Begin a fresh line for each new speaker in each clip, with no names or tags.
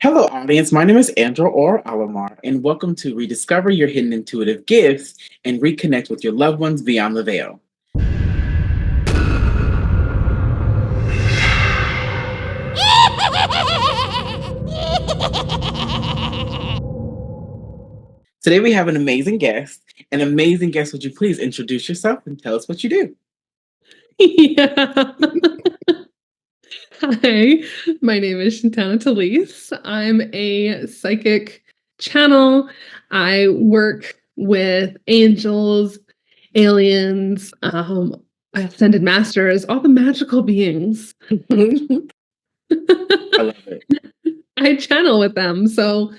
Hello, audience. My name is Andrew or Alamar, and welcome to Rediscover Your Hidden Intuitive Gifts and Reconnect with Your Loved Ones Beyond the Veil. Today, we have an amazing guest. An amazing guest, would you please introduce yourself and tell us what you do?
Yeah. Hi, my name is Shantana Telise. I'm a psychic channel. I work with angels, aliens, ascended masters, all the magical beings.
I love it.
I channel with them. So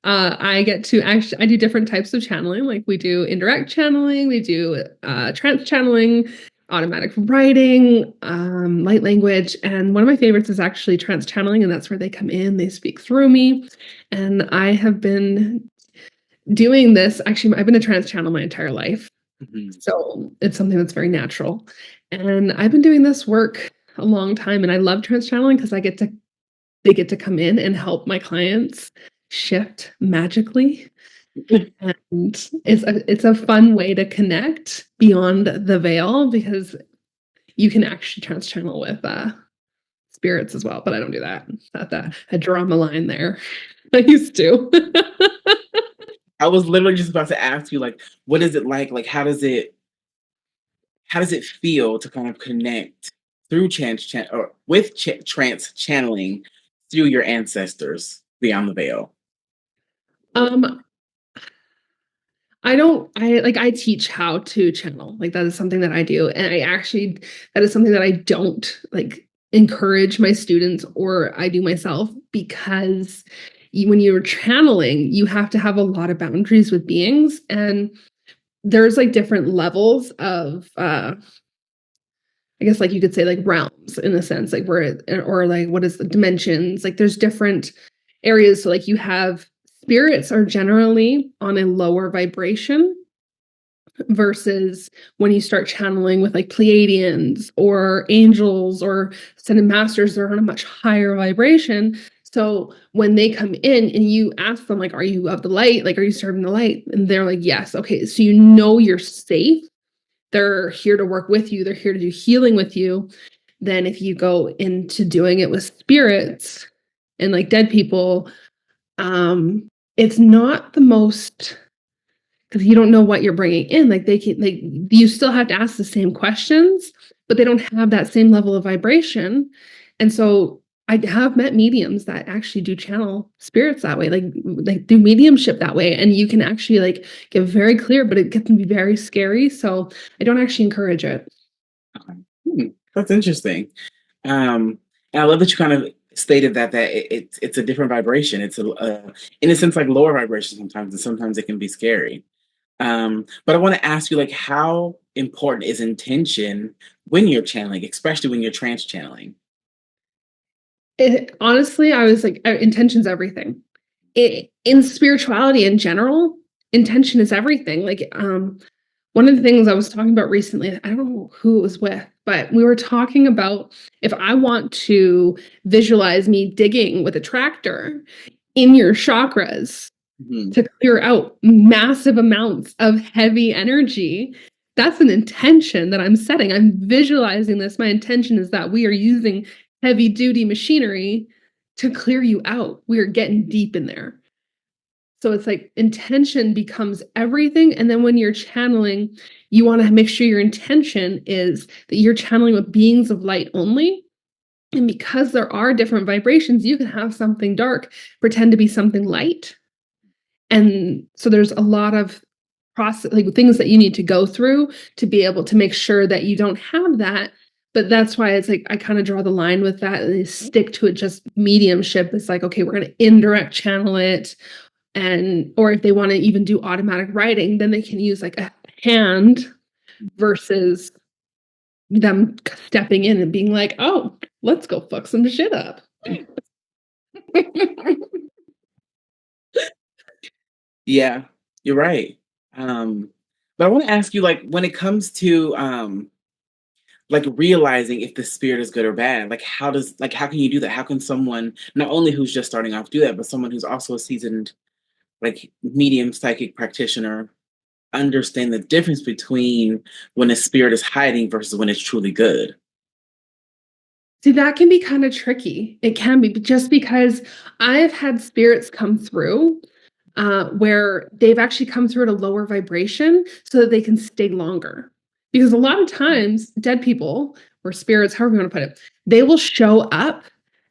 I get to actually, I do different types of channeling. Like we do indirect channeling, we do trance channeling, automatic writing, light language. And one of my favorites is actually trance channeling. And that's where they come in, they speak through me. And I have been doing this. Actually, I've been a trance channel my entire life.
Mhm.
So it's something that's very natural. And I've been doing this work a long time. And I love trance channeling because they get to come in and help my clients shift magically. And it's a fun way to connect beyond the veil because you can actually trans channel with spirits as well, but I don't do that. Not that I draw a line there. I used to.
I was literally just about to ask you, like, what is it like? Like, how does it feel to kind of connect through or with trance channeling through your ancestors beyond the veil?
um I teach how to channel. Like that is something that I do. And that is something that I don't like encourage my students or I do myself because when you're channeling, you have to have a lot of boundaries with beings. And there's like different levels of I guess like you could say like realms in a sense, like where or like what is the dimensions? Like there's different areas. So like you have spirits are generally on a lower vibration versus when you start channeling with like Pleiadians or angels or ascended masters, they're on a much higher vibration. So when they come in and you ask them, like, are you of the light? Like, are you serving the light? And they're like, yes. Okay. So you know you're safe. They're here to work with you. They're here to do healing with you. Then if you go into doing it with spirits and like dead people, it's not the most because you don't know what you're bringing in. Like they can, like you still have to ask the same questions, but they don't have that same level of vibration. And so I have met mediums that actually do channel spirits that way, like do mediumship that way, and you can actually like get very clear, but it can be very scary. So I don't actually encourage it.
Okay. That's interesting. And I love that you kind of stated that it's a different vibration. It's in a sense like lower vibration sometimes, and sometimes it can be scary. But I want to ask you, like, how important is intention when you're channeling, especially when you're trance channeling?
Honestly, I was like, intention's everything. In spirituality in general, intention is everything. Like, one of the things I was talking about recently, I don't know who it was with, but we were talking about if I want to visualize me digging with a tractor in your chakras
Mhm.
to clear out massive amounts of heavy energy, that's an intention that I'm setting. I'm visualizing this. My intention is that we are using heavy duty machinery to clear you out. We are getting deep in there. So it's like intention becomes everything. And then when you're channeling, you want to make sure your intention is that you're channeling with beings of light only. And because there are different vibrations, you can have something dark pretend to be something light. And so there's a lot of process, like things that you need to go through to be able to make sure that you don't have that. But that's why it's like I kind of draw the line with that and stick to it just mediumship. It's like, okay, we're going to indirect channel it. And or if they want to even do automatic writing, then they can use like a hand versus them stepping in and being like, oh, let's go fuck some shit up.
Yeah, you're right. But I want to ask you, like, when it comes to like realizing if the spirit is good or bad. Like how can you do that? How can someone not only who's just starting off do that, but someone who's also a seasoned like medium psychic practitioner understand the difference between when a spirit is hiding versus when it's truly good?
See, that can be kind of tricky. It can be, but just because I've had spirits come through where they've actually come through at a lower vibration so that they can stay longer. Because a lot of times, dead people or spirits, however you want to put it, they will show up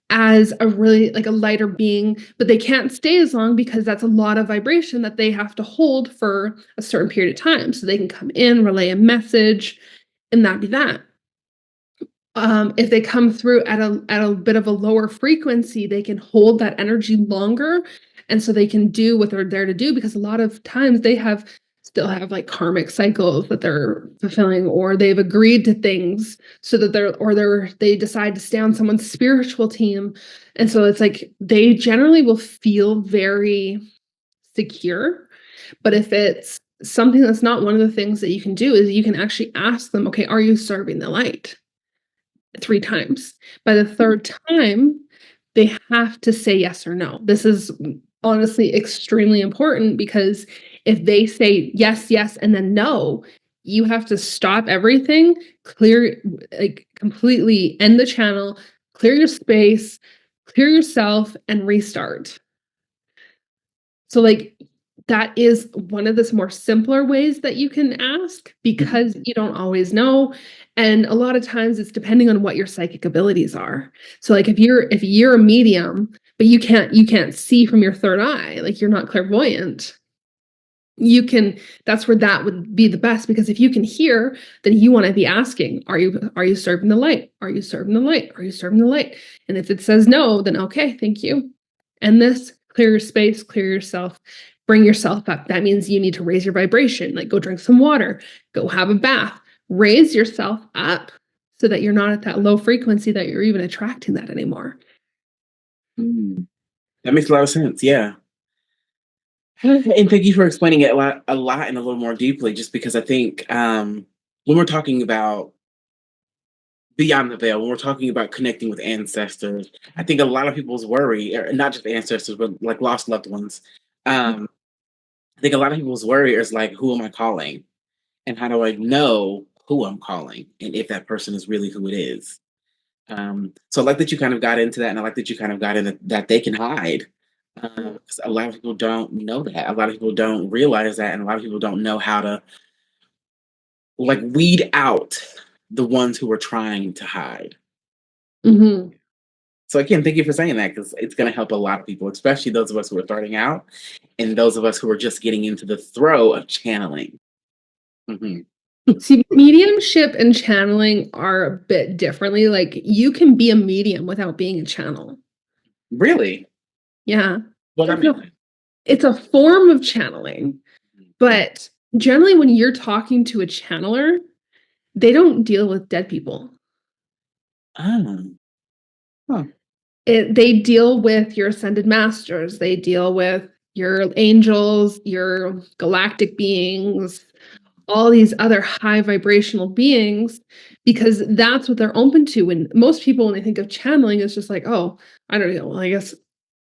as a really like a lighter being, but they can't stay as long because that's a lot of vibration that they have to hold for a certain period of time. So they can come in, relay a message, and that be that. If they come through at a bit of a lower frequency, they can hold that energy longer, and so they can do what they're there to do. Because a lot of times they have still have like karmic cycles that they're fulfilling, or they've agreed to things so that they decide to stay on someone's spiritual team, and so it's like they generally will feel very secure. But if it's something that's not, one of the things that you can do is you can actually ask them, okay, are you serving the light? 3 times. By the 3rd time, they have to say yes or no. This is honestly extremely important because if they say yes, yes, and then no, you have to stop everything, clear like, completely end the channel, clear your space, clear yourself, and restart. So, like, that is one of the more simpler ways that you can ask
Mhm.
because you don't always know, and a lot of times it's depending on what your psychic abilities are. So, like, if you're a medium, but you can't see from your 3rd eye, like, you're not clairvoyant, you can that's where that would be the best because if you can hear, then you wanna be asking, "Are you serving the light? Are you serving the light? Are you serving the light?" And if it says no, then, "Okay, thank you. End this, clear your space, clear yourself, bring yourself up." That means you need to raise your vibration, like, go drink some water, go have a bath, raise yourself up so that you're not at that low frequency that you're even attracting that anymore.
Mm. That makes a lot of sense. Yeah. And thank you for explaining it a lot and a little more deeply, just because I think when we're talking about beyond the veil, when we're talking about connecting with ancestors, I think a lot of people's worry, or not just ancestors, but like lost loved ones. Um, I think a lot of people's worry is like, who am I calling? And how do I know who I'm calling and if that person is really who it is? So I like that you kind of got into that, and I like that you kind of got into that they can hide. 'Cause a lot of people don't know that. A lot of people don't realize that, and a lot of people don't know how to like weed out the ones who are trying to hide.
Mhm.
So again, thank you for saying that because it's going to help a lot of people, especially those of us who are starting out, and those of us who are just getting into the throw of channeling. Hmm.
See, mediumship and channeling are a bit differently. Like, you can be a medium without being a channel.
Really?
Yeah.
What I
It's
mean?
a it's a form of channeling, but generally when you're talking to a channeler, they don't deal with dead people.
Oh, huh.
They deal with your ascended masters, they deal with your angels, your galactic beings, all these other high vibrational beings because that's what they're open to. And most people, when they think of channeling, it's just like, oh, I don't know. Well, I guess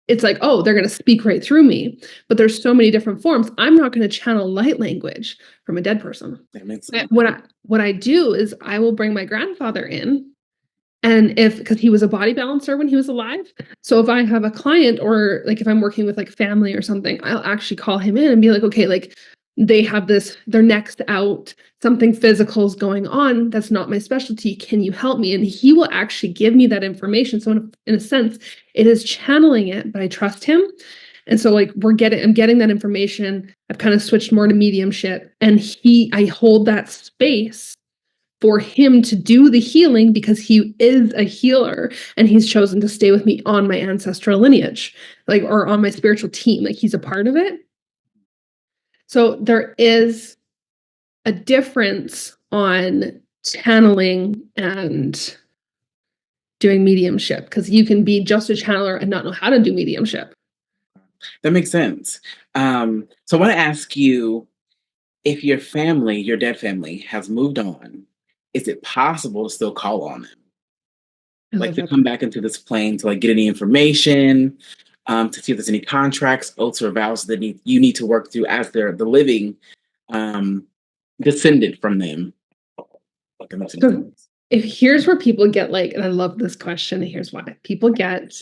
it's like, oh, they're going to speak right through me. But there's so many different forms. I'm not going to channel light language from a dead person.
That makes
Eh,
sense.
what I do is I will bring my grandfather in, and if because he was a body balancer when he was alive. So if I have a client or like if I'm working with like family or something, I'll actually call him in and be like, okay, like they have this, their next out, something physical is going on. That's not my specialty. Can you help me? And he will actually give me that information. So in a sense, it is channeling it, but I trust him. And so like I'm getting that information. I've kind of switched more to mediumship and I hold that space for him to do the healing because he is a healer and he's chosen to stay with me on my ancestral lineage, like, or on my spiritual team, like he's a part of it. So there is a difference on channeling and doing mediumship because you can be just a channeler and not know how to do mediumship.
That makes sense. So I want to ask you if your family, your dead family, has moved on is it possible to still call on them?
I
Like
love
to
that.
come back into this plane to like get any information, to see if there's any contracts, oaths, or vows that you need to work through as they're the living um, descendant from them. Like in those
So
instances.
if here's where people get like, and I love this question, and here's why people get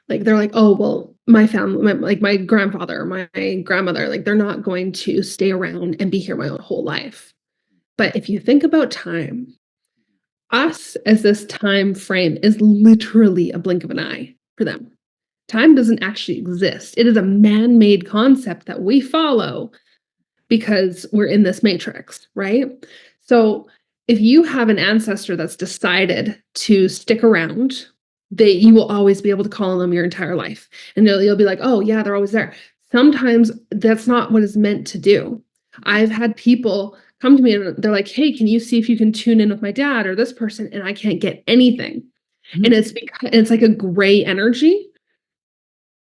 like they're like, oh well, my family, like my grandfather, or my grandmother, like they're not going to stay around and be here my whole life. But if you think about time, us as this time frame is literally a blink of an eye for them. Time doesn't actually exist. It is a man-made concept that we follow because we're in this matrix, right? So if you have an ancestor that's decided to stick around, you will always be able to call on them your entire life. And you'll be like, oh yeah, they're always there. Sometimes that's not what it's meant to do. I've had people come to me and they're like, hey, can you see if you can tune in with my dad or this person? And I can't get anything. And
Mm,
it's because it's like a gray energy.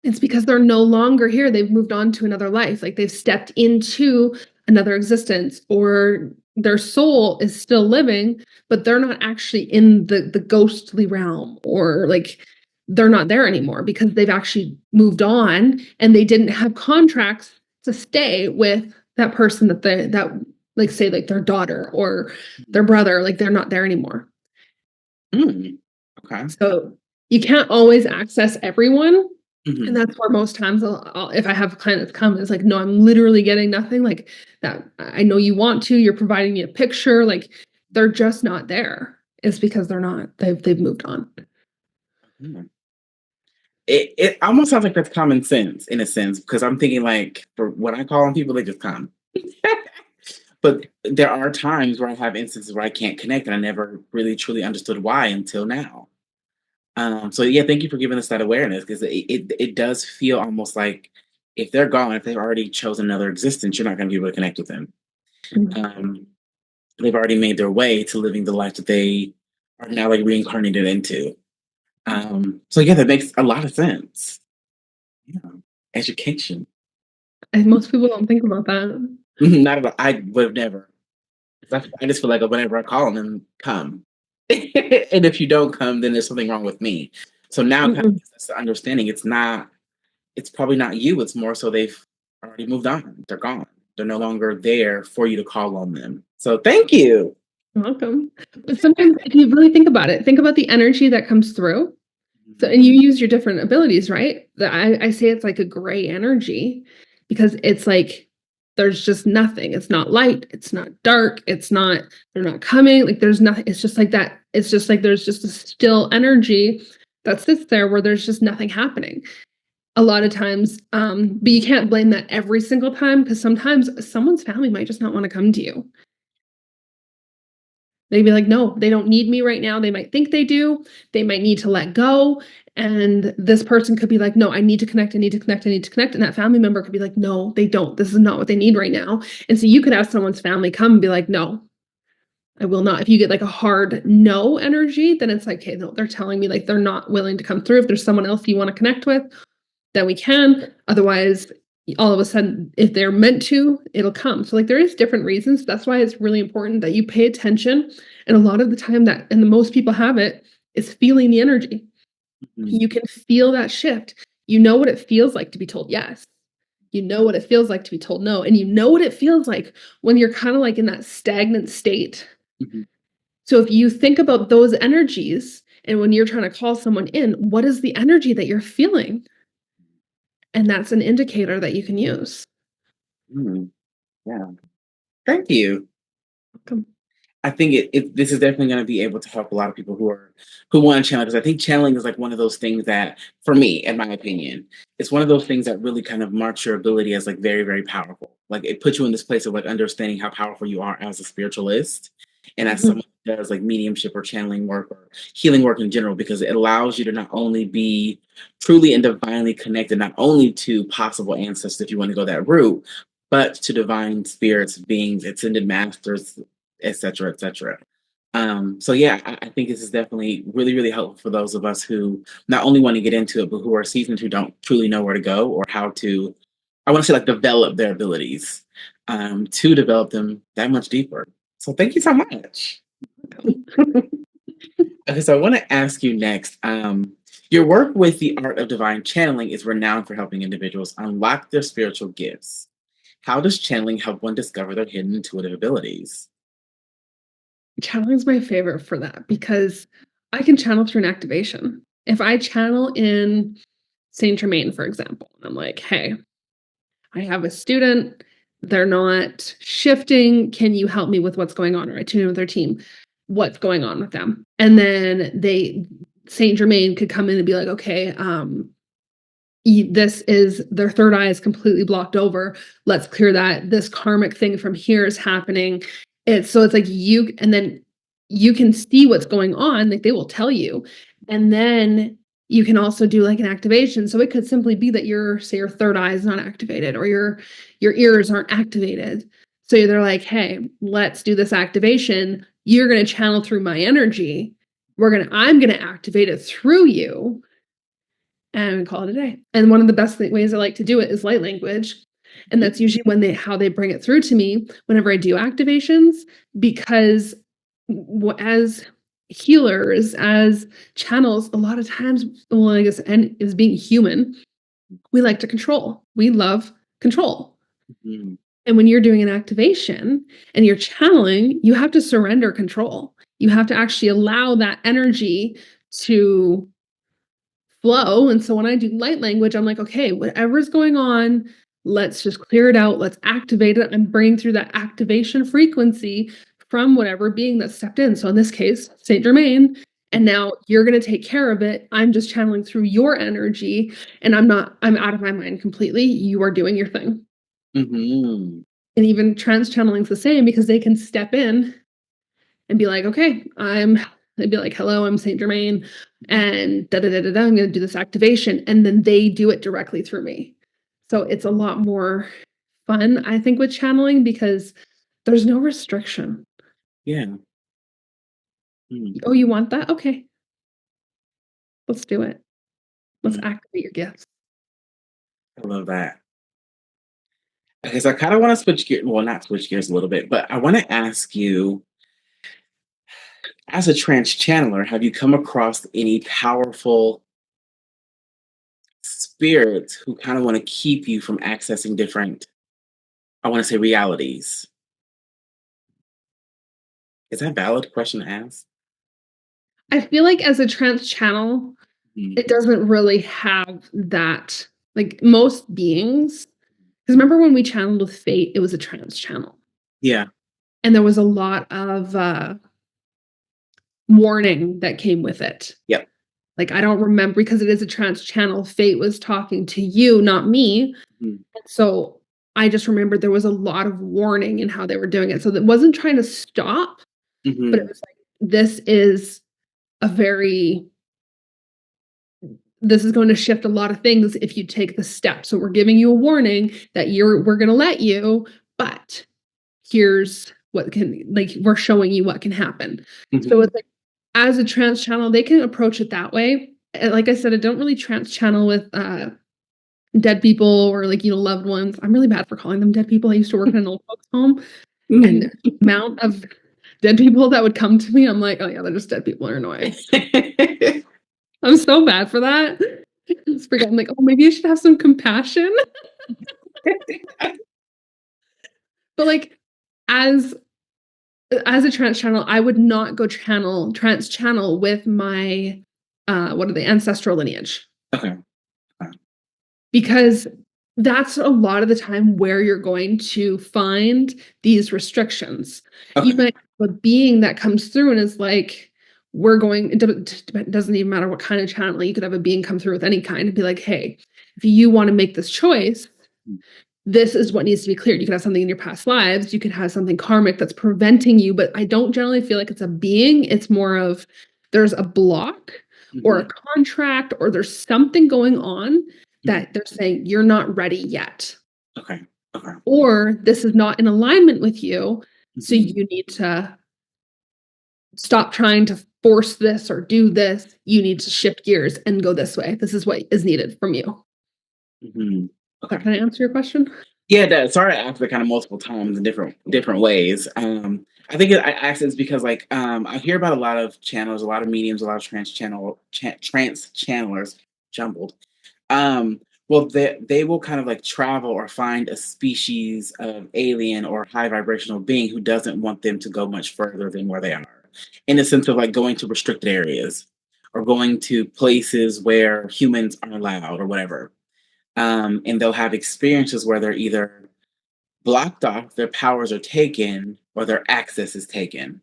It's because they're no longer here. They've moved on to another life. Like they've stepped into another existence, or their soul is still living, but they're not actually in the ghostly realm, or like they're not there anymore because they've actually moved on and they didn't have contracts to stay with that person that like say like their daughter or their brother, like they're not there anymore.
mm, okay.
So you can't always access everyone. And
Mhm,
that's where most times if I have clients come, it's like, no, I'm literally getting nothing like that. I know you want to, you're providing me a picture. Like they're just not there. It's because they're not, they've moved on.
mm. It almost sounds like that's common sense in a sense because I'm thinking like for when I call on people, they just come. But there are times where I have instances where I can't connect, and I never really truly understood why until now. So yeah, thank you for giving us that awareness because it does feel almost like if they're gone, if they've already chosen another existence, you're not going to be able to connect with them.
Mhm.
Um, they've already made their way to living the life that they are now like reincarnated into. So yeah, that makes a lot of sense. Yeah, education.
And most people don't think about that.
Not at all. I would have never. 'Cause I just feel like whenever I call on them, come. And if you don't come, then there's something wrong with me. So now, kind of,
Mm-mm.
that's the understanding. It's not. It's probably not you. It's more so they've already moved on. They're gone. They're no longer there for you to call on them. So thank you.
You're welcome. But sometimes if you really think about it, think about the energy that comes through. So, and you use your different abilities, right? I say it's like a gray energy because it's like there's just nothing. It's not light. It's not dark. It's not, they're not coming. Like there's nothing. It's just like that. It's just like there's just a still energy that sits there where there's just nothing happening a lot of times. But you can't blame that every single time because sometimes someone's family might just not want to come to you. They'd be like, no, they don't need me right now. They might think they do. They might need to let go. And this person could be like, no, I need to connect. I need to connect. I need to connect. And that family member could be like, no, they don't. This is not what they need right now. And so you could have someone's family come and be like, no, I will not. If you get like a hard no energy, then it's like, okay, no, they're telling me like they're not willing to come through. If there's someone else you want to connect with, then we can. Otherwise, all of a sudden, if they're meant to, it'll come. So like there is different reasons. That's why it's really important that you pay attention. And a lot of the time that, and the most people have it, is feeling the energy.
Mhm,
You can feel that shift. You know what it feels like to be told yes. You know what it feels like to be told no. And you know what it feels like when you're kind of like in that stagnant state.
mhm,
So if you think about those energies and when you're trying to call someone in, what is the energy that you're feeling? And that's an indicator that you can use.
mhm. Yeah. Thank you.
Welcome.
I think this is definitely going to be able to help a lot of people who want to channel because I think channeling is like one of those things that, for me, in my opinion, it's one of those things that really kind of marks your ability as like very very powerful. Like it puts you in this place of like understanding how powerful you are as a spiritualist and as
Mhm.
someone who does like mediumship or channeling work or healing work in general because it allows you to not only be truly and divinely connected not only to possible ancestors if you want to go that route but to divine spirits, beings, ascended masters, etc., etc. So yeah, I think this is definitely really, really helpful for those of us who not only want to get into it, but who are seasoned who don't truly know where to go or how to, I want to say like develop their abilities to develop them that much deeper. So thank you so much. Okay, so I want to ask you next. Your work with the art of divine channeling is renowned for helping individuals unlock their spiritual gifts. How does channeling help one discover their hidden intuitive abilities?
Channeling is my favorite for that because I can channel through an activation. If I channel in Saint Germain, for example, and I'm like, hey, I have a student, they're not shifting. Can you help me with what's going on? Or I tune in with their team, what's going on with them? And then Saint Germain could come in and be like, okay, this is their third eye is completely blocked over. Let's clear that. This karmic thing from here is happening. It's like and then you can see what's going on. Like they will tell you. And then you can also do like an activation. So it could simply be that your third eye is not activated or your ears aren't activated. So they're like, hey, let's do this activation. You're gonna channel through my energy. I'm gonna activate it through you and call it a day. And one of the best ways I like to do it is light language. And that's usually how they bring it through to me whenever I do activations, because as healers, as channels, a lot of times, well, I guess, and as being human, we like to control. We love control.
Mhm.
And when you're doing an activation and you're channeling, you have to surrender control. You have to actually allow that energy to flow. And so when I do light language, I'm like, okay, whatever's going on, let's just clear it out. Let's activate it. I'm bringing through that activation frequency from whatever being that stepped in. So in this case, Saint Germain. And now you're going to take care of it. I'm just channeling through your energy and I'm out of my mind completely. You are doing your thing.
Mhm.
And even trance channeling is the same because they can step in and be like, okay, they'd be like, hello, I'm Saint Germain, and da da da da da. I'm going to do this activation, and then they do it directly through me. So it's a lot more fun, I think, with channeling because there's no restriction.
Yeah. Mm.
Oh, you want that? Okay, let's do it. Let's
Mm.
activate your gifts.
I love that. Okay, so I kind of want to switch gears. Well, not switch gears a little bit, but I want to ask you, as a trance channeler, have you come across any powerful spirits who kind of want to keep you from accessing different, I want to say, realities? Is that a valid question to ask?
I feel like as a trance channel,
Mhm.
it doesn't really have that. Like most beings, because remember when we channeled with Fate, it was a trance channel.
Yeah.
And there was a lot of warning that came with it.
Yep.
Like, I don't remember because it is a trance channel. Fate was talking to you, not me.
Mhm.
So I just remembered there was a lot of warning in how they were doing it. So that wasn't trying to stop, but it
Mhm.
was like, a very, this is going to shift a lot of things if you take the step. So we're giving you a warning that we're going to let you, but here's what can, like, we're showing you what can happen. So
Mhm.
it's like, as a trans channel, they can approach it that way. And like I said, I don't really trans channel with dead people or like, loved ones. I'm really bad for calling them dead people. I used to work in an old folks home, and
Mhm.
the amount of dead people that would come to me, I'm like, oh yeah, they're just dead people are annoying. I'm so bad for that. It's freaking, I'm like, oh, maybe you should have some compassion. But like, as a trans channel, I would not go trans channel with my what are the ancestral lineage,
Okay.
because that's a lot of the time where you're going to find these restrictions. You
Okay.
might have a being that comes through and is like, it doesn't even matter what kind of channel. You could have a being come through with any kind and be like, hey, if you want to make this choice, this is what needs to be cleared. You could have something in your past lives. You could have something karmic that's preventing you, but I don't generally feel like it's a being. It's more of there's a block or a
Mhm.
contract or there's something going on
Mhm.
that they're saying you're not ready yet.
Okay. Okay.
Or this is not in alignment with you. So
Mhm.
you need to stop trying to force this or do this. You need to shift gears and go this way. This is what is needed from you.
Mhm.
So
Okay.
can I answer your question?
Yeah, it does. Sorry, I asked it kind of multiple times in different ways. I think I asked this because like I hear about a lot of channels, a lot of mediums, a lot of trans channelers jumbled. Um, well, they will kind of like travel or find a species of alien or high vibrational being who doesn't want them to go much further than where they are, in the sense of like going to restricted areas or going to places where humans aren't allowed or whatever. And they'll have experiences where they're either blocked off, their powers are taken, or their access is taken.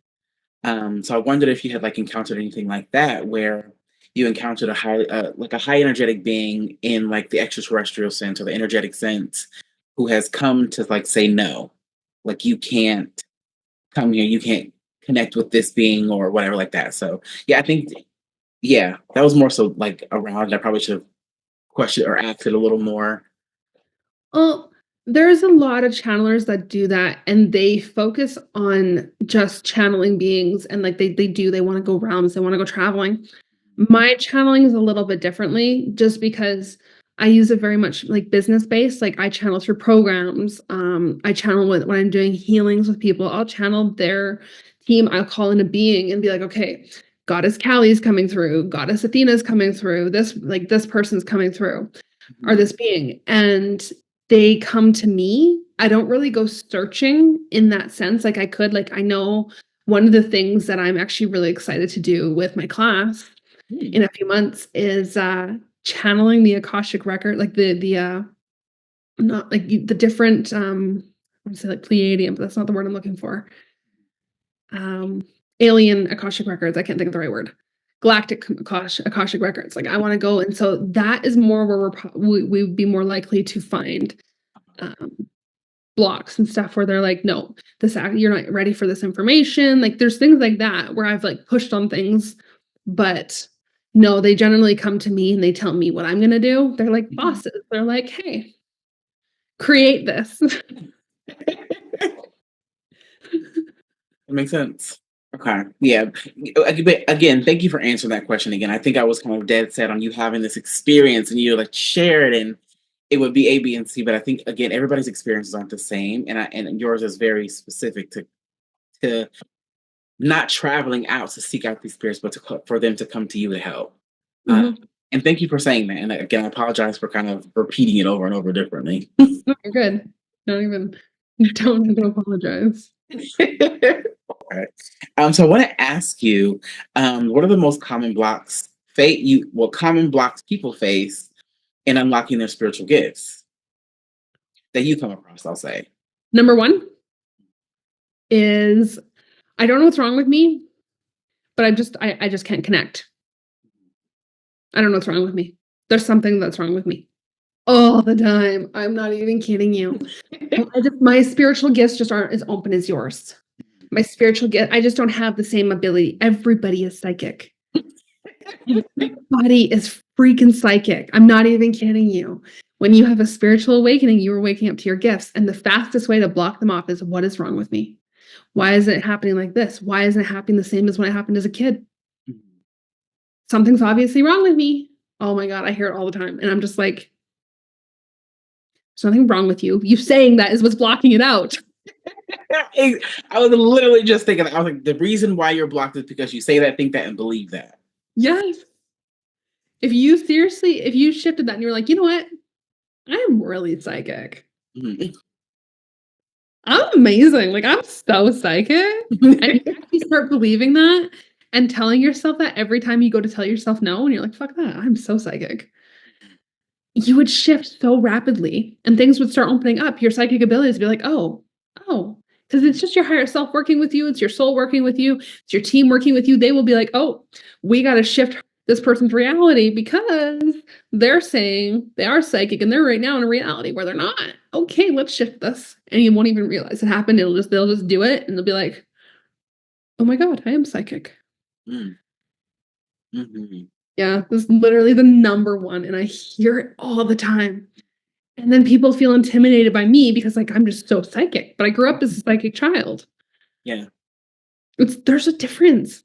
So I wondered if you had like encountered anything like that, where you encountered a high, like a high energetic being in like the extraterrestrial sense or the energetic sense, who has come to like say no, like you can't come here, you can't connect with this being or whatever like that. So yeah, I think yeah, that was more so like around. I probably should have questioned or asked it a little more.
Well, there's a lot of channelers that do that, and they focus on just channeling beings, and like they wanna go realms, they wanna go traveling. My channeling is a little bit differently just because I use it very much like business based. Like I channel through programs. I channel when I'm doing healings with people. I'll channel their team. I'll call in a being and be like, okay, Goddess Callie's coming through, Goddess Athena's coming through, this person's coming through, or
Mhm.
this being. And they come to me. I don't really go searching in that sense. Like I could, like I know one of the things that I'm actually really excited to do with my class
Hmm.
in a few months is channeling the Akashic record, like the not like the different I want to say like Pleiadian, but that's not the word I'm looking for. Um Alien Akashic records. I can't think of the right word. Galactic Akashic records. Like I want to go, and so that is more where we would be more likely to find um blocks and stuff where they're like, no, you're not ready for this information. Like there's things like that where I've like pushed on things, but no, they generally come to me and they tell me what I'm gonna do. They're like
Mhm.
bosses. They're like, hey, create this.
That makes sense. Okay. Yeah. But again, thank you for answering that question again. I think I was kind of dead set on you having this experience and you like share it and it would be A, B, and C. But I think again, everybody's experiences aren't the same, and yours is very specific to not traveling out to seek out these spirits, but for them to come to you to help. Uh,
Mhm.
and thank you for saying that. And again, I apologize for kind of repeating it over and over differently.
No, you're good. Don't even don't need to apologize.
Okay. So I want to ask you, what are the most common common blocks people face in unlocking their spiritual gifts that you come across, I'll say.
Number one is I don't know what's wrong with me, but I just can't connect. I don't know what's wrong with me. There's something that's wrong with me. All the time. I'm not even kidding you. My spiritual gifts just aren't as open as yours. My spiritual gift, I just don't have the same ability. Everybody is psychic. Everybody is freaking psychic. I'm not even kidding you. When you have a spiritual awakening, you are waking up to your gifts. And the fastest way to block them off is what is wrong with me? Why isn't it happening like this? Why isn't it happening the same as when it happened as a kid? Something's obviously wrong with me. Oh my God, I hear it all the time. And I'm just like, there's nothing wrong with you. You saying that is what's blocking it out.
I was literally just thinking, I was like, the reason why you're blocked is because you say that, think that, and believe that.
Yes. If you shifted that and you were like, you know what? I'm really psychic.
Mhm.
I'm amazing. Like I'm so psychic. And you actually start believing that and telling yourself that every time you go to tell yourself no, and you're like, fuck that. I'm so psychic. You would shift so rapidly and things would start opening up. Your psychic abilities would be like, oh, because it's just your higher self working with you. It's your soul working with you. It's your team working with you. They will be like, oh, we got to shift this person's reality because they're saying they are psychic and they're right now in a reality where they're not. Okay, let's shift this. And you won't even realize it happened. They'll just do it and they'll be like, oh my God, I am psychic.
Mm, mhm.
Yeah, this is literally the number one. And I hear it all the time. And then people feel intimidated by me because, like, I'm just so psychic, but I grew up as a psychic child.
Yeah.
There's a difference.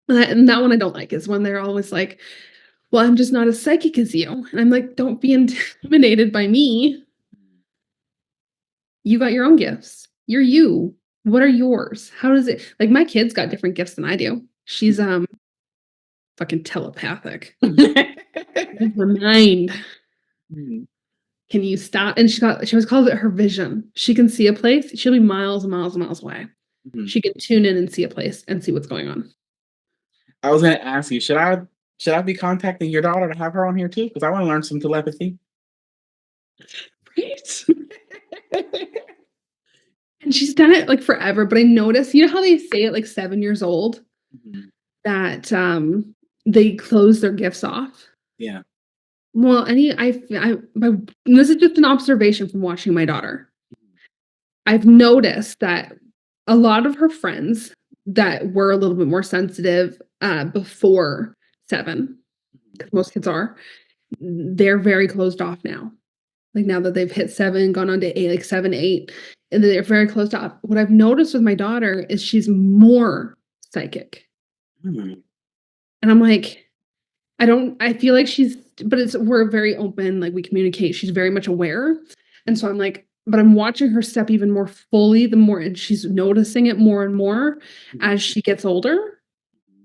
And that one I don't like is when they're always like, "Well, I'm just not as psychic as you." And I'm like, "Don't be intimidated by me. You got your own gifts. You're you." What are yours? How does it like, my kid's got different gifts than I do. She's, fucking telepathic. Read my mind.
Mhm,
Can you stop? And she always calls it her vision. She can see a place, she'll be miles and miles and miles away.
mhm.
She can tune in and see a place and see what's going on.
I was gonna ask you, should I be contacting your daughter to have her on here too? Because I want to learn some telepathy.
Right? And she's done it, like, forever, but I noticed you know how they say at, like, 7 years old
Mhm.
that, they close their gifts off?
Yeah.
Well, I my this is just an observation from watching my daughter. I've noticed that a lot of her friends that were a little bit more sensitive, before 7, 'cause most kids are, they're very closed off now. Like, now that they've hit 7, gone on to 8, like 7, 8, and they're very closed off. What I've noticed with my daughter is she's more psychic,
Mhm.
and I'm like, I feel like she's but it's we're very open, like, we communicate, she's very much aware, and so I'm like but I'm watching her step even more fully the more and she's noticing it more and more
Mhm.
as she gets older,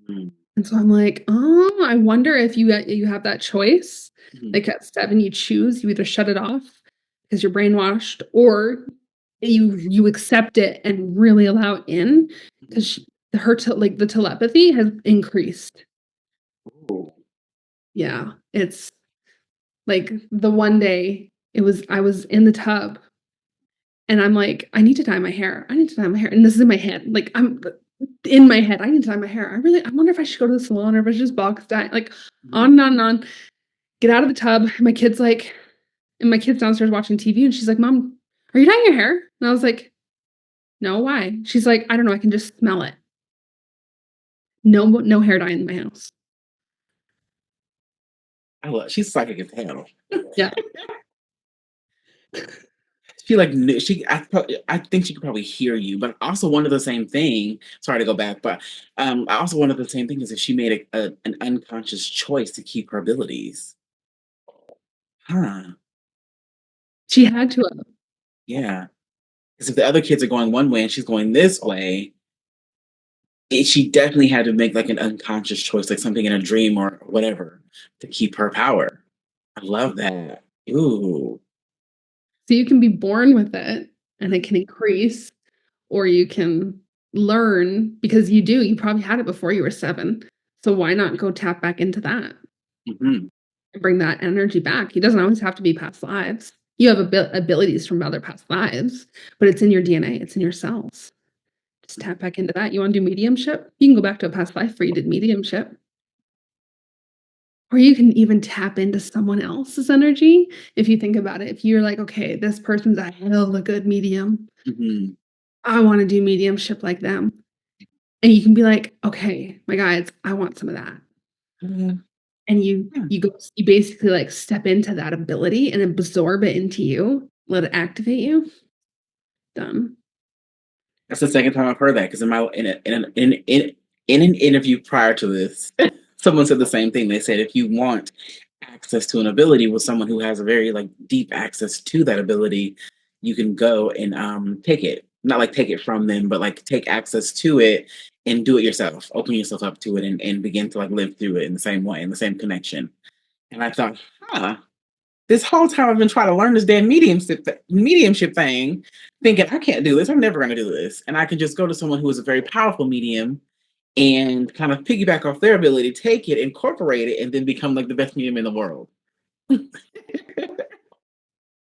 Mhm.
and so I'm like, "Oh, I wonder if you have that choice."
Mhm.
Like, at 7, you choose, you either shut it off because 'cause you're brainwashed, or you accept it and really allow it in
Mhm.
'cause her like, the telepathy has increased.
Ooh.
Yeah, it's like, the one day, I was in the tub, and I'm like, "I need to dye my hair. I need to dye my hair," and this is in my head, like, I'm in my head, "I need to dye my hair. I wonder if I should go to the salon or if I should just box dye," like,
Mhm.
on and on and on. Get out of the tub, my kid's downstairs watching TV, and she's like, "Mom, are you dyeing your hair?" And I was like, "No, why?" She's like, "I don't know, I can just smell it." No hair dye in my house.
She's psychic as hell.
Yeah.
She like I think she could probably hear you, but also one of the same thing. Sorry to go back, but I also one of the same thing is if she made an unconscious choice to keep her abilities. Huh?
She had to have.
Yeah. Because if the other kids are going one way and she's going this way, she definitely had to make like an unconscious choice, like something in a dream or whatever, to keep her power. I love that. Ooh.
So you can be born with it, and it can increase, or you can learn because you probably had it before you were 7. So why not go tap back into that
Hmm.
and bring that energy back? It doesn't always have to be past lives. You have abilities from other past lives, but it's in your DNA, it's in your cells. Just tap back into that. You wanna do mediumship? You can go back to a past life where you did mediumship. Or you can even tap into someone else's energy if you think about it. If you're like, "Okay, this person's a hell of a good medium.
Hmm.
I wanna do mediumship like them." And you can be like, "Okay, my guides, I want some of that."
Yeah.
And you basically, like, step into that ability and absorb it into you, let it activate you. Done.
That's the second time I've heard that because in an interview prior to this, someone said the same thing. They said if you want access to an ability with someone who has a very like deep access to that ability, you can go and take it. Not like take it from them, but like take access to it and do it yourself. Open yourself up to it and begin to like live through it in the same way, in the same connection. And I thought, huh, this whole time I've been trying to learn this damn mediumship thing, thinking I can't do this. I'm never going to do this, and I can just go to someone who is a very powerful medium and kind of piggyback off their ability, take it, incorporate it, and then become like the best medium in the world.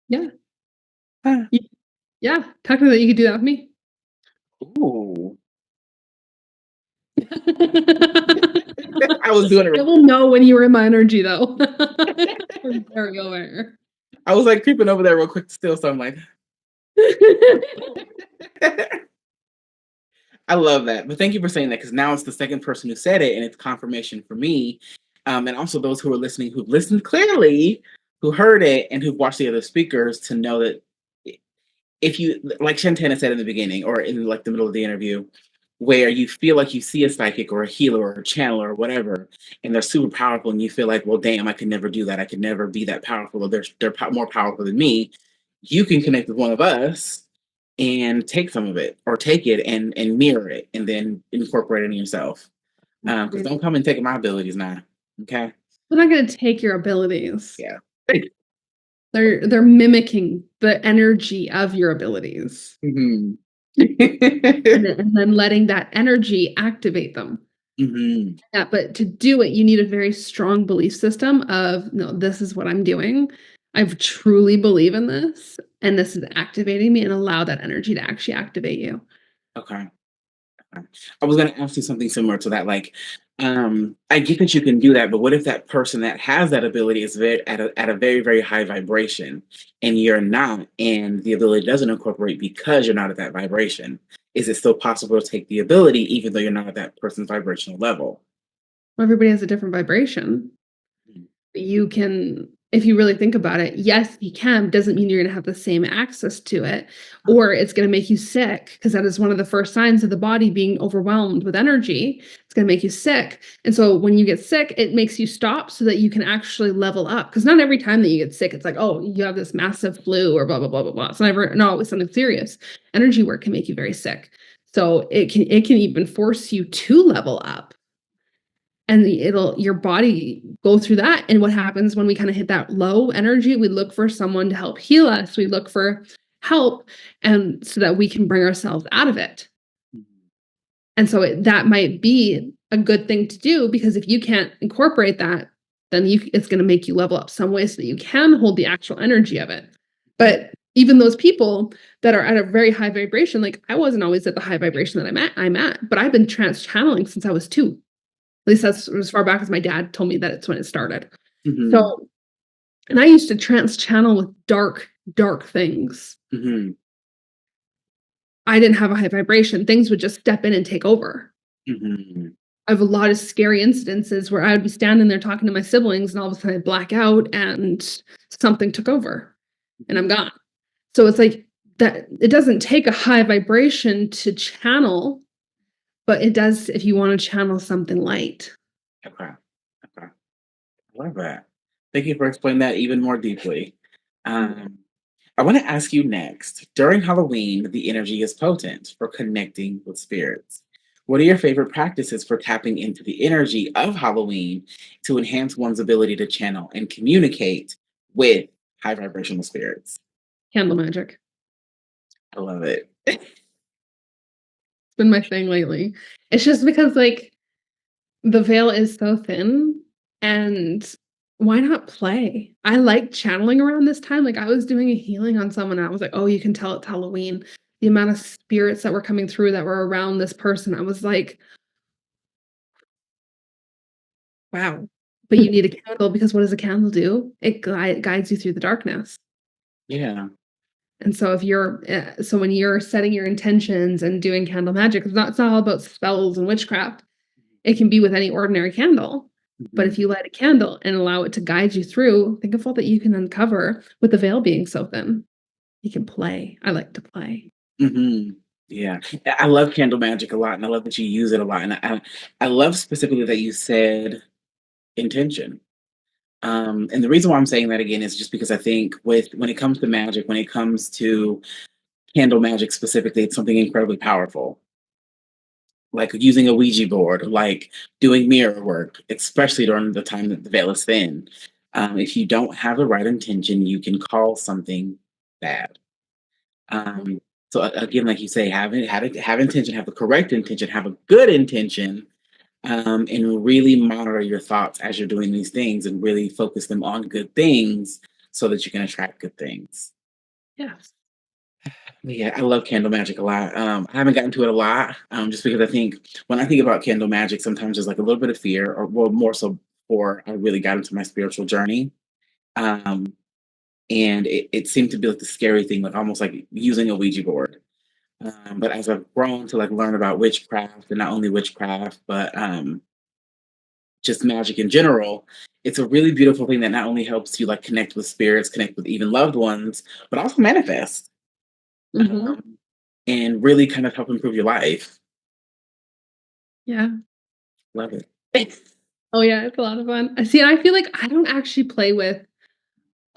Yeah.
Huh.
Y yeah, technically, you could do that with me.
Ooh, I was doing
I
it.
will know when you're in my energy, though. I'm very aware.
I was like creeping over there real quick still, so I'm like, I love that. But thank you for saying that because now it's the second person who said it, and it's confirmation for me. And also those who are listening who've listened clearly, who heard it, and who've watched the other speakers to know that if you, like Shantana said in the beginning or in like the middle of the interview, where you feel like you see a psychic or a healer or a channeler or whatever, and they're super powerful, and you feel like, well, damn, I could never do that. I could never be that powerful, or more powerful than me. You can connect with one of us and take some of it, or take it and mirror it and then incorporate it in yourself. Because
Agreed.
don't come and take my abilities now. Okay.
They're not gonna take your abilities.
Yeah.
They're mimicking the energy of your abilities
hmm
and then letting that energy activate them.
hmm
Yeah, but to do it, you need a very strong belief system of, "No, this is what I'm doing. I truly believe in this, and this is activating me," and allow that energy to actually activate you.
Okay. I was going to ask you something similar to that. Like, I get that you can do that, but what if that person that has that ability is at a very, very high vibration and you're not, and the ability doesn't incorporate because you're not at that vibration? Is it still possible to take the ability even though you're not at that person's vibrational level?
Everybody has a different vibration. You can, if you really think about it, yes, you can, doesn't mean you're gonna have the same access to it, or it's gonna make you sick, because that is one of the first signs of the body being overwhelmed with energy. It's gonna make you sick. And so when you get sick, it makes you stop so that you can actually level up. Because not every time that you get sick, it's like, oh, you have this massive flu or blah blah blah blah blah. It's never not always something serious. Energy work can make you very sick. So it can even force you to level up, and it'll your body go through that. And what happens when we kind of hit that low energy, we look for someone to help heal us, we look for help, and so that we can bring ourselves out of it. And so that might be a good thing to do, because if you can't incorporate that, then it's going to make you level up some way so that you can hold the actual energy of it. But even those people that are at a very high vibration, like I wasn't always at the high vibration that I'm at, but I've been trans channeling since I was 2. At least that's as far back as my dad told me that it's when it started.
hmm
So, and I used to trance channel with dark, dark things.
hmm
I didn't have a high vibration. Things would just step in and take over.
hmm
I have a lot of scary incidences where I would be standing there talking to my siblings and all of a sudden I'd black out and something took over and I'm gone. So it's like that it doesn't take a high vibration to channel, but it does if you want to channel something light.
Okay. Okay. Love that. Thank you for explaining that even more deeply. Um, I want to ask you next. During Halloween, the energy is potent for connecting with spirits. What are your favorite practices for tapping into the energy of Halloween to enhance one's ability to channel and communicate with high vibrational spirits?
Candle magic.
I love it.
Been my thing lately. It's just because, like, the veil is so thin, and why not play? I like channeling around this time. Like, I was doing a healing on someone, and I was like, "Oh, you can tell it's Halloween." The amount of spirits that were coming through that were around this person, I was like, "Wow." But you need a candle, because what does a candle do? It guides you through the darkness.
Yeah.
And so if you're so when you're setting your intentions and doing candle magic, it's not all about spells and witchcraft. It can be with any ordinary candle. But if
Mhm.
you light a candle and allow it to guide you through, think of all that you can uncover with the veil being so thin. You can play. I like to play.
Mhm. Yeah. I love candle magic a lot, and I love that you use it a lot, and I love specifically that you said intention. And the reason why I'm saying that again is just because I think when it comes to magic, when it comes to candle magic specifically, it's something incredibly powerful. Like using a Ouija board, like doing mirror work, especially during the time that the veil is thin. If you don't have the right intention, you can call something bad. So again, like you say, have intention, have the correct intention, have a good intention, and really monitor your thoughts as you're doing these things, and really focus them on good things so that you can attract good things.
Yes.
Yeah, I love candle magic a lot. I haven't gotten to it a lot, just because I think when I think about candle magic, sometimes there's like a little bit of fear, or well, more so before I really got into my spiritual journey. Um, and it seemed to be like the scary thing, like almost like using a Ouija board. But as I've grown to like learn about witchcraft, and not only witchcraft, but just magic in general, it's a really beautiful thing that not only helps you like connect with spirits, connect with even loved ones, but also manifest,
Mhm.
um, and really kind of help improve your life.
Yeah.
Love it.
Oh, yeah, it's a lot of fun. See, I feel like I don't actually play with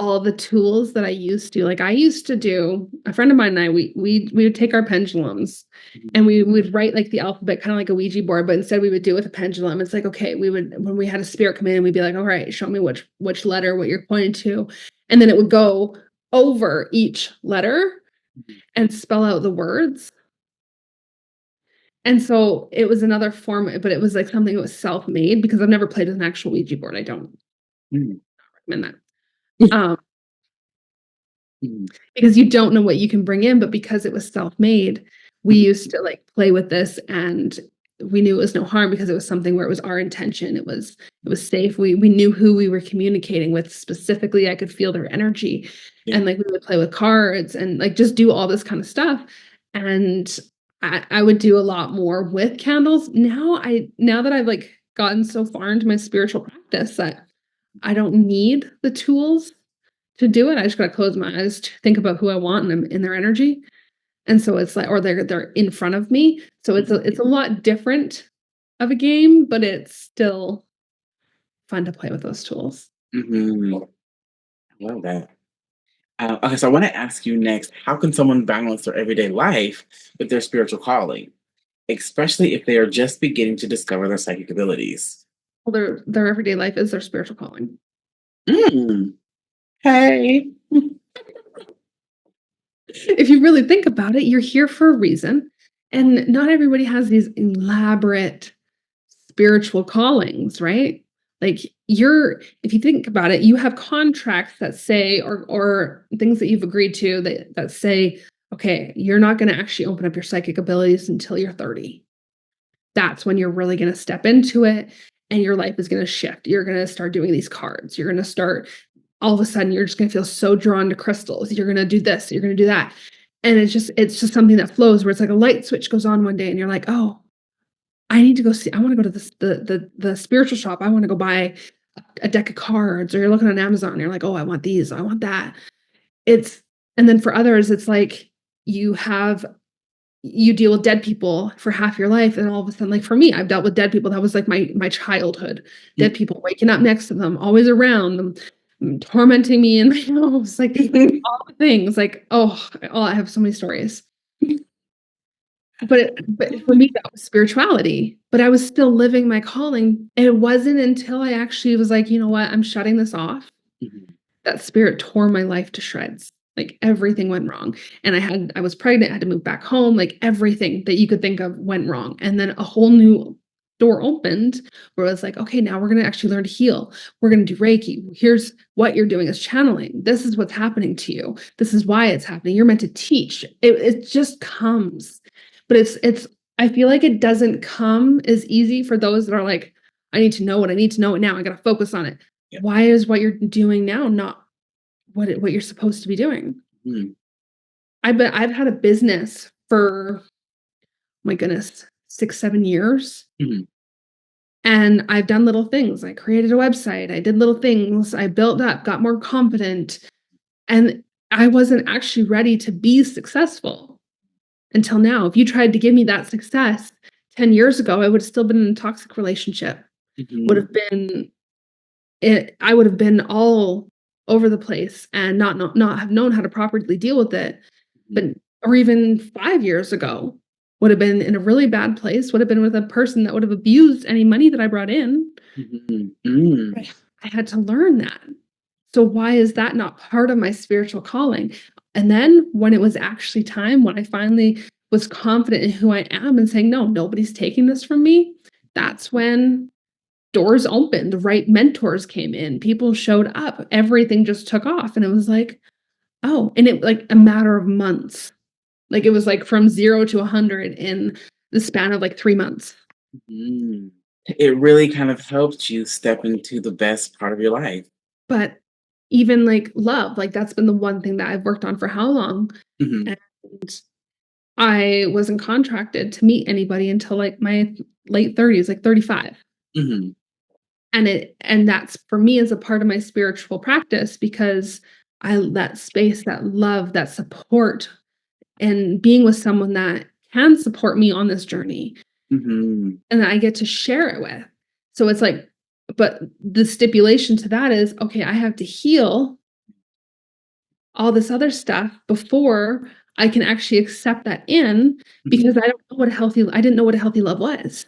all the tools that I used to. Like I used to do a friend of mine and I, we would take our pendulums and we would write like the alphabet, kind of like a Ouija board, but instead we would do it with a pendulum. It's like, okay, we would, when we had a spirit come in, we'd be like, all right, show me which letter, what you're pointing to. And then it would go over each letter and spell out the words. And so it was another form, but it was like something that was self-made because I've never played with an actual Ouija board. I don't
Mm.
recommend that.
Mm.
Because you don't know what you can bring in, but because it was self-made, we used to like play with this and we knew it was no harm because it was something where it was our intention. It was safe. We knew who we were communicating with specifically. I could feel their energy.
Yeah.
And like we would play with cards and like just do all this kind of stuff. And I would do a lot more with candles. Now that I've like gotten so far into my spiritual practice that I don't need the tools to do it. I just gotta close my eyes to think about who I want and I'm in their energy. And so it's like, or they're in front of me. So it's a lot different of a game, but it's still fun to play with those tools.
Hmm. I love that. Okay, so I want to ask you next, how can someone balance their everyday life with their spiritual calling, especially if they are just beginning to discover their psychic abilities?
Well, their everyday life is their spiritual calling.
Mm. Hey.
If you really think about it, you're here for a reason. And not everybody has these elaborate spiritual callings, right? Like if you think about it, you have contracts that say, or things that you've agreed to that say, okay, you're not going to actually open up your psychic abilities until you're 30. That's when you're really going to step into it and your life is going to shift. You're going to start doing these cards. You're going to start, all of a sudden, you're just going to feel so drawn to crystals. You're going to do this, you're going to do that. And it's just something that flows where it's like a light switch goes on one day and you're like, oh, I need to go see. I want to go to the spiritual shop. I want to go buy a deck of cards. Or you're looking on Amazon and you're like, oh, I want these. I want that. It's and then for others, it's like you have you deal with dead people for half your life, and all of a sudden, like for me, I've dealt with dead people. That was like my childhood. Dead people, waking up next to them, always around them, tormenting me in my house, like all the things. Like I have so many stories. But for me, that was spirituality, but I was still living my calling. And it wasn't until I actually was like, "You know what? I'm shutting this off."
Mhm.
That spirit tore my life to shreds. Like, everything went wrong, and I was pregnant, I had to move back home, like, everything that you could think of went wrong, and then a whole new door opened where it was like, "Okay, now we're gonna actually learn to heal. We're gonna do Reiki. Here's what you're doing is channeling. This is what's happening to you. This is why it's happening. You're meant to teach." It just comes. But it's I feel like it doesn't come as easy for those that are like, "I need to know what I need to know it now. I gotta focus on it."
Yeah.
Why is what you're doing now not what you're supposed to be doing?
Mm.
I've had a business for, my goodness, 6, 7 years,
Mhm.
and I've done little things. I created a website, I did little things, I built up, got more confident, and I wasn't actually ready to be successful until now. If you tried to give me that success 10 years ago, I would have still been in a toxic relationship. Would
Mhm.
have been I would have been all over the place and not have known how to properly deal with it.
Mhm.
But or even 5 years ago, would have been in a really bad place, would have been with a person that would have abused any money that I brought in.
Mhm. Mm.
But I had to learn that. So why is that not part of my spiritual calling? And then when it was actually time, when I finally was confident in who I am and saying, "No, nobody's taking this from me," that's when doors opened, the right mentors came in, people showed up, everything just took off, and it was like, "Oh," and it like a matter of months. Like, it was, like, from 0 to 100 in the span of, like, 3 months.
Mm. It really kind of helped you step into the best part of your life.
But even, like, love, like, that's been the one thing that I've worked on for how long?
Mhm.
And I wasn't contracted to meet anybody until, like, my late 30s, like, 35.
Mhm.
And that's for me is a part of my spiritual practice because I that space, that love, that support, and being with someone that can support me on this journey
Mhm.
and that I get to share it with. So it's like, but the stipulation to that is, okay, I have to heal all this other stuff before I can actually accept that in,
Mhm.
because I didn't know what a healthy love was.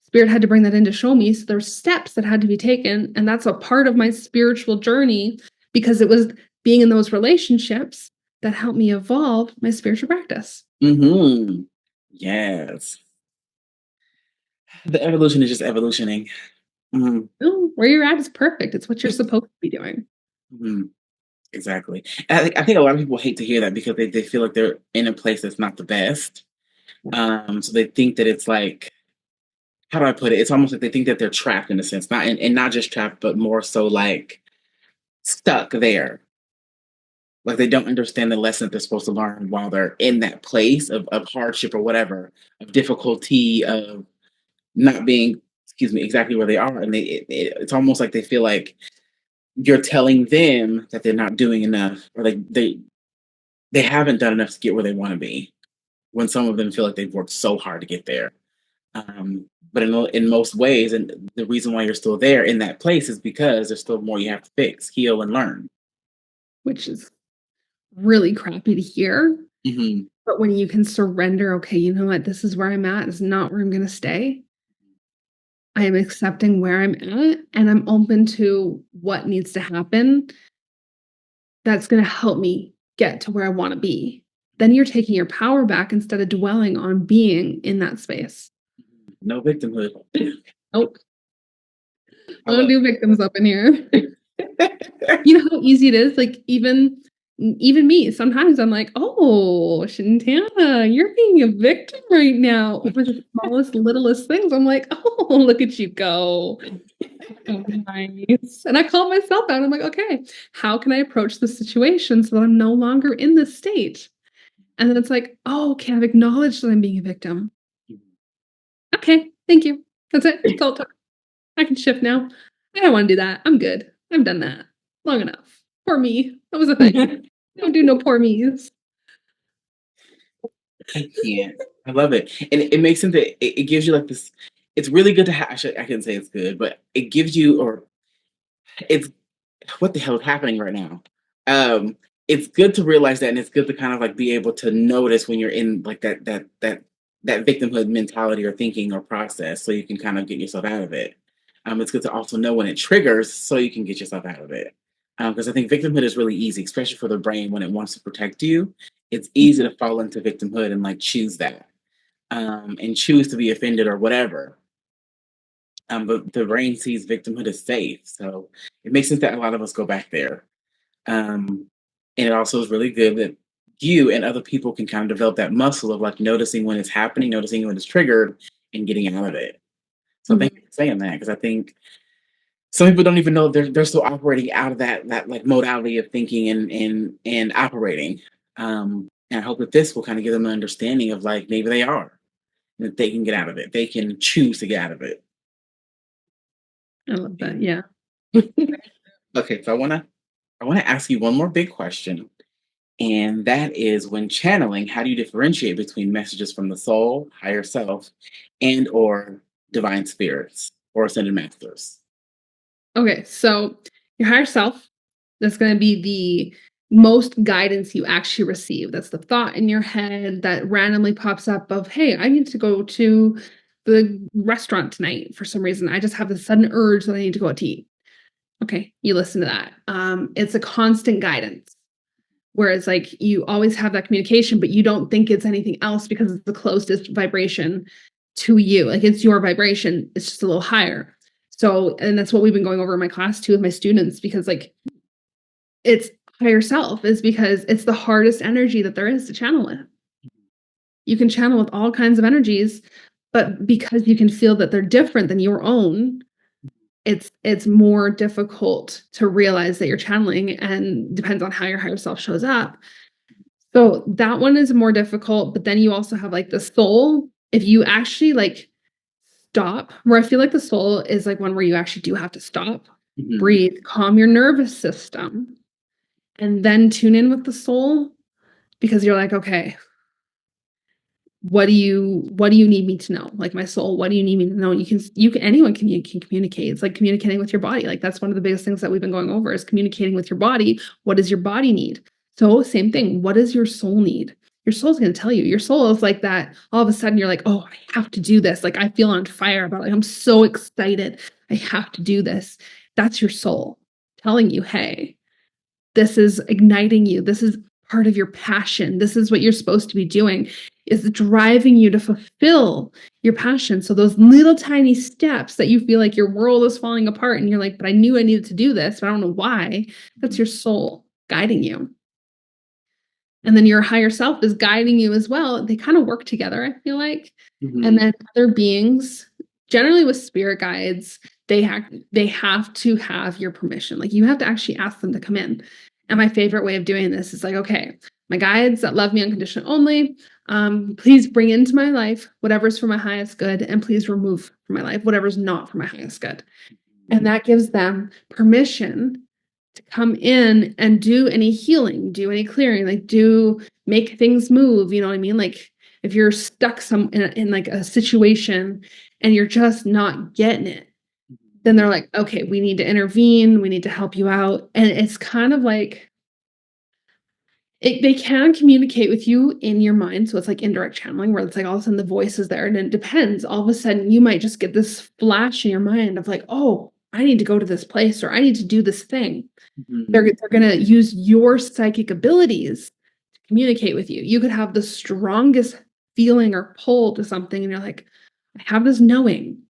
Spirit had to bring that in to show me, so there's steps that had to be taken, and that's a part of my spiritual journey, because it was being in those relationships that helped me evolve my spiritual practice.
Mhm. Yes. The evolution is just evolutioning. Mhm.
No, where you're at is perfect. It's what you're supposed to be doing.
Mhm. Exactly. And I think a lot of people hate to hear that because they feel like they're in a place that's not the best. So they think that it's like, how do I put it? It's almost like they think that they're trapped in a sense, not and not just trapped, but more so like stuck there. Like they don't understand the lesson that they're supposed to learn while they're in that place of hardship or whatever, of difficulty, of not being, excuse me, exactly where they are. And it's almost like they feel like you're telling them that they're not doing enough, or like they haven't done enough to get where they want to be. When some of them feel like they've worked so hard to get there. But in most ways, and the reason why you're still there in that place is because there's still more you have to fix, heal, and learn.
Which is really crappy to hear.
Hmm.
But when you can surrender, okay, you know what? This is where I'm at. It's not where I'm going to stay. I am accepting where I'm at, and I'm open to what needs to happen that's going to help me get to where I want to be. Then you're taking your power back instead of dwelling on being in that space.
No victimhood.
Nope.
I
I don't
love
do victims up in here.
it.
You know how easy it is? Like, even me, sometimes I'm like, "Oh, Shantana, you're being a victim right now over the smallest, littlest things." I'm like, "Oh, look at you go. Oh, nice." And I call myself out. I'm like, "Okay, how can I approach the situation so that I'm no longer in this state?" And then it's like, "Oh, okay, I've acknowledged that I'm being a victim. Okay, thank you. That's it. That's all it took. I can shift now. I don't wanna do that. I'm good. I've done that long enough. Poor me. That was a thing. Don't do no poor me's."
I can't. I love it, and it makes sense that it gives you like this. It's really good to have. I can say it's good, but it gives you, or it's what the hell is happening right now? Um, it's good to realize that, and it's good to kind of like be able to notice when you're in like that victimhood mentality or thinking or process, so you can kind of get yourself out of it. It's good to also know when it triggers, so you can get yourself out of it. Because I think victimhood is really easy, especially for the brain when it wants to protect you. It's easy to fall into victimhood and like choose that, and choose to be offended or whatever. But the brain sees victimhood as safe, so it makes sense that a lot of us go back there. Um, and it also is really good that you and other people can kind of develop that muscle of like noticing when it's happening, noticing when it's triggered, and getting out of it. So
Mhm.
thank you for saying that, because I think some people don't even know they're still operating out of that like modality of thinking and operating. And I hope that this will kind of give them an understanding of like maybe they are, that they can get out of it. They can choose to get out of it.
I love that,
And
yeah.
okay, so I wanna ask you one more big question. And that is, when channeling, how do you differentiate between messages from the soul, higher self, and or divine spirits or ascended masters?
Okay, so your higher self, that's gonna be the most guidance you actually receive. That's the thought in your head that randomly pops up of, "Hey, I need to go to the restaurant tonight for some reason. I just have this sudden urge that I need to go out to eat." Okay, you listen to that. It's a constant guidance. Whereas, like, you always have that communication, but you don't think it's anything else because it's the closest vibration to you. Like, it's your vibration, it's just a little higher. So, and that's what we've been going over in my class too with my students, because, like, it's higher self is because it's the hardest energy that there is to channel with. You can channel with all kinds of energies, but because you can feel that they're different than your own, it's more difficult to realize that you're channeling, and depends on how your higher self shows up. So that one is more difficult, but then you also have, like, the soul. If you actually, like, stop, where I feel like the soul is, like, one where you actually do have to stop,
Mhm.
breathe, calm your nervous system, and then tune in with the soul, because you're like, "Okay, what do you need me to know? Like my soul, what do you need me to know? Anyone can communicate. It's like communicating with your body. Like that's one of the biggest things that we've been going over is communicating with your body. What does your body need? So same thing. What does your soul need? Your soul's going to tell you. Your soul is like that. All of a sudden you're like, oh, I have to do this. Like I feel on fire about it. Like I'm so excited. I have to do this. That's your soul telling you, hey, this is igniting you. This is part of your passion. This is what you're supposed to be doing, is driving you to fulfill your passion. So those little tiny steps that you feel like your world is falling apart and you're like, but I knew I needed to do this, but I don't know why. That's your soul guiding you. And then your higher self is guiding you as well. They kind of work together, I feel like. And then other beings, generally with spirit guides, they have to have your permission. Like you have to actually ask them to come in. And my favorite way of doing this is like, okay, my guides that love me unconditionally only, please bring into my life whatever's for my highest good, and please remove from my life whatever's not for my highest good. And that gives them permission to come in and do any healing, do any clearing, like make things move. You know what I mean? Like if you're stuck in like a situation and you're just not getting it, then they're like, okay, we need to intervene. We need to help you out. And it's kind of like, they can communicate with you in your mind. So it's like indirect channeling where it's like all of a sudden the voice is there, and it depends. All of a sudden you might just get this flash in your mind of like, oh, I need to go to this place, or I need to do this thing. They're going to use your psychic abilities to communicate with you. You could have the strongest feeling or pull to something, and you're like, I have this knowing.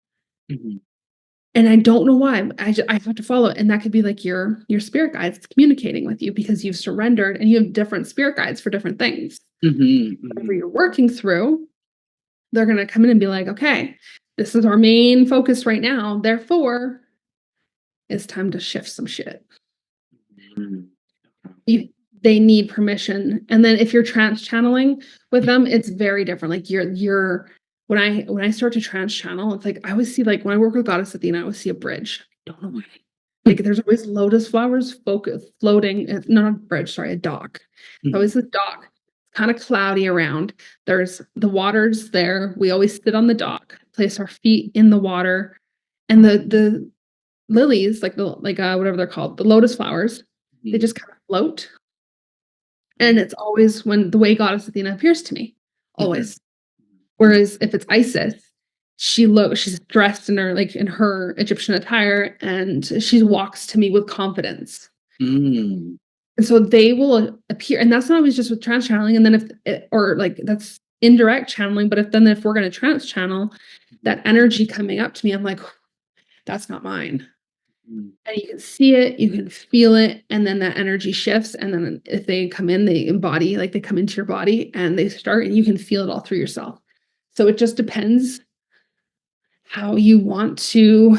And I don't know why. I have to follow it. And that could be like your spirit guides communicating with you because you've surrendered, and you have different spirit guides for different things. Whatever you're working through, they're going to come in and be like, okay, this is our main focus right now. Therefore, it's time to shift some shit. They need permission. And then if you're trance channeling with them, it's very different. Like you're when I start to trance channel, it's like I always see, like when I work with Goddess Athena, I always see a bridge. I don't know why. Like there's always lotus flowers floating, not a bridge, sorry, a dock. It's always this dock, kind of cloudy around. There's the water's there. We always sit on the dock, place our feet in the water, and the lilies, like whatever they're called, the lotus flowers, they just kind of float. And it's always when the way Goddess Athena appears to me, always. Whereas if it's Isis, she's dressed in her Egyptian attire, and she walks to me with confidence. And so they will appear, and that's not always just with trance channeling. And then that's indirect channeling, but if we're going to trance channel, that energy coming up to me, I'm like, that's not mine. And you can see it, you can feel it, and then that energy shifts. And then if they come in, they embody, like they come into your body and they start, and you can feel it all through yourself. So it just depends how you want to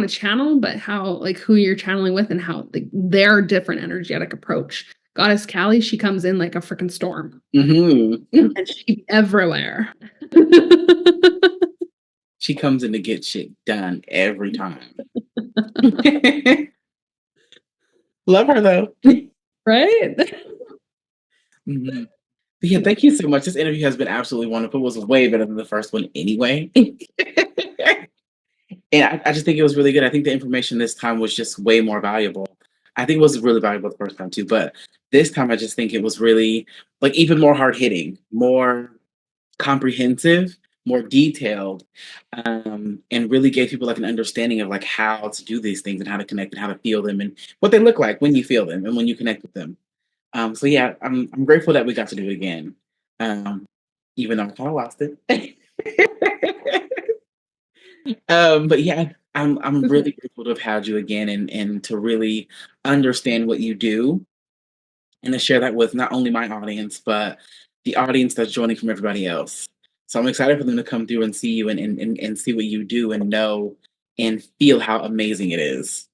channel, but who you're channeling with, and how their different energetic approach. Goddess Callie, she comes in like a freaking storm. And she's everywhere.
She comes in to get shit done every time. Love her though.
Right?
Yeah, thank you so much. This interview has been absolutely wonderful. It was way better than the first one anyway. And I just think it was really good. I think the information this time was just way more valuable. I think it was really valuable the first time too, but this time I just think it was really even more hard hitting, more comprehensive, more detailed, and really gave people an understanding of how to do these things and how to connect and how to feel them and what they look like when you feel them and when you connect with them. So yeah, I'm grateful that we got to do it again, even though I kind of lost it. But yeah, I'm really grateful to have had you again and to really understand what you do and to share that with not only my audience, but the audience that's joining from everybody else. So I'm excited for them to come through and see you and see what you do and know and feel how amazing it is.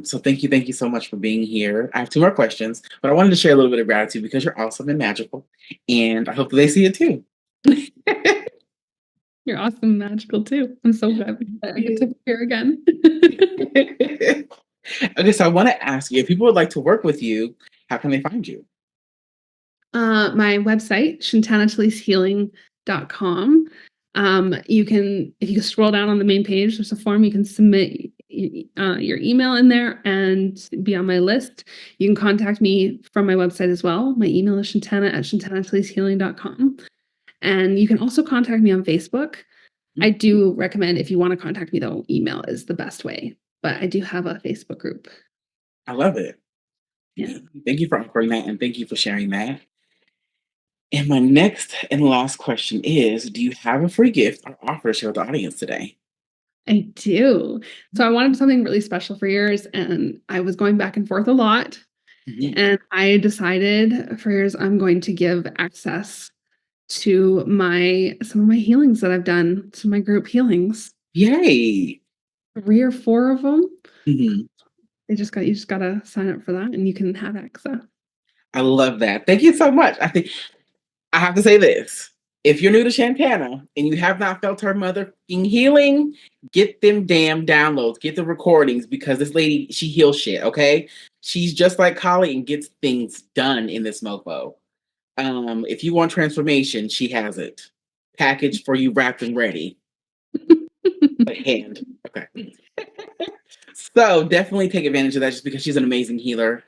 So thank you so much for being here. I have two more questions, but I wanted to share a little bit of gratitude because you're awesome and magical, and I hope that they see it too.
You're awesome and magical too. I'm so glad I get to be here again.
Okay, so I want to ask you, if people would like to work with you, how can they find you?
My website, shantanatelisehealing.com. You can, if you scroll down on the main page, there's a form you can submit your email in there and be on my list. You can contact me from my website as well. My email is shantana@shantanatelisehealing.com. And you can also contact me on Facebook. I do recommend, if you want to contact me though, email is the best way. But I do have a Facebook group.
I love it.
Yeah.
Thank you for offering that, and thank you for sharing that. And my next and last question is, do you have a free gift or offer to share with the audience today?
I do. So I wanted something really special for yours, and I was going back and forth a lot.
Mhm.
And I decided for yours, I'm going to give access to my some of my healings that I've done, to my group healings.
Yay.
3 or 4 of them.
Mhm.
You just gotta sign up for that and you can have access.
I love that. Thank you so much. I think I have to say this. If you're new to Shantana and you have not felt her motherfucking healing, get them damn downloads, get the recordings, because this lady, she heals shit, okay? She's just like Collie and gets things done in this mofo. If you want transformation, she has it. Packaged for you, wrapped and ready. Like hand. Okay. So definitely take advantage of that just because she's an amazing healer.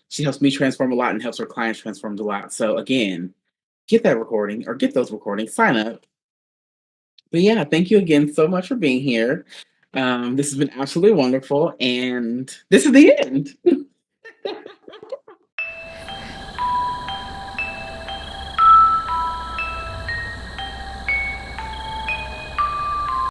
She helps me transform a lot and helps her clients transform a lot. So again, get that recording or get those recordings, sign up. But yeah, thank you again so much for being here. This has been absolutely wonderful. And this is the end.